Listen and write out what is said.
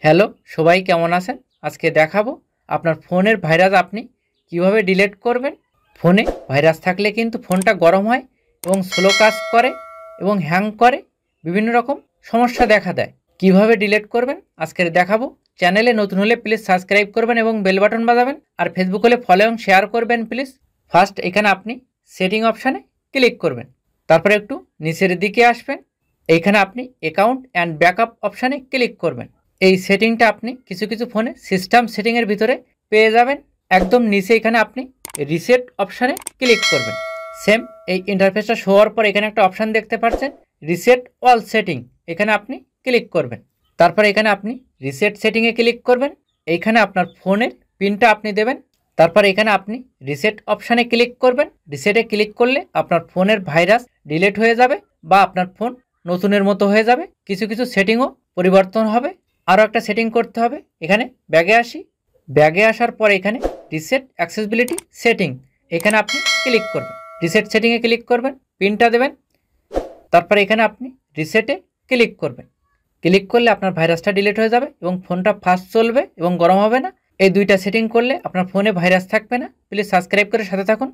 Hello, সবাই কেমন আছেন? আজকে দেখাবো আপনার ফোনের ভাইরাস আপনি কিভাবে ডিলিট করবেন। ফোনে ভাইরাস থাকলে কিন্তু ফোনটা গরম হয় এবং স্লো কাজ করে এবং হ্যাং করে, বিভিন্ন রকম সমস্যা দেখা দেয়। কিভাবে ডিলিট করবেন আজকে দেখাবো। চ্যানেলে নতুন হলে প্লিজ সাবস্ক্রাইব করবেন এবং বেল বাটন বাজাবেন, আর ফেসবুক হলে ফলো এবং শেয়ার করবেন প্লিজ। ফার্স্ট এখানে আপনি সেটিং অপশানে ক্লিক করবেন, তারপরে একটু নিচের দিকে আসবেন। এইখানে আপনি অ্যাকাউন্ট অ্যান্ড ব্যাকআপ অপশানে ক্লিক করবেন। এই সেটিংটা আপনি কিছু কিছু ফোনে সিস্টেম সেটিংয়ের ভিতরে পেয়ে যাবেন। একদম নিচে এখানে আপনি রিসেট অপশানে ক্লিক করবেন। সেম এই ইন্টারফেসটা শো হওয়ার পর এখানে একটা অপশান দেখতে পাচ্ছেন, রিসেট অল সেটিং। এখানে আপনি ক্লিক করবেন, তারপর এখানে আপনি রিসেট সেটিংয়ে ক্লিক করবেন। এইখানে আপনার ফোনের পিনটা আপনি দেবেন, তারপর এখানে আপনি রিসেট অপশানে ক্লিক করবেন। রিসেটে ক্লিক করলে আপনার ফোনের ভাইরাস ডিলিট হয়ে যাবে বা আপনার ফোন নতুনের মতো হয়ে যাবে। কিছু কিছু সেটিংও পরিবর্তন হবে। আরও একটা সেটিং করতে হবে। এখানে ব্যাগে আসি, ব্যাগে আসার পর এখানে রিসেট অ্যাক্সেসিবিলিটি সেটিং, এখানে আপনি ক্লিক করবেন। রিসেট সেটিংয়ে ক্লিক করবেন, পিনটা দেবেন, তারপর এখানে আপনি রিসেটে ক্লিক করবেন। ক্লিক করলে আপনার ভাইরাসটা ডিলিট হয়ে যাবে এবং ফোনটা ফাস্ট চলবে এবং গরম হবে না। এই দুইটা সেটিং করলে আপনার ফোনে ভাইরাস থাকবে না। প্লিজ সাবস্ক্রাইব করে সাথে থাকুন।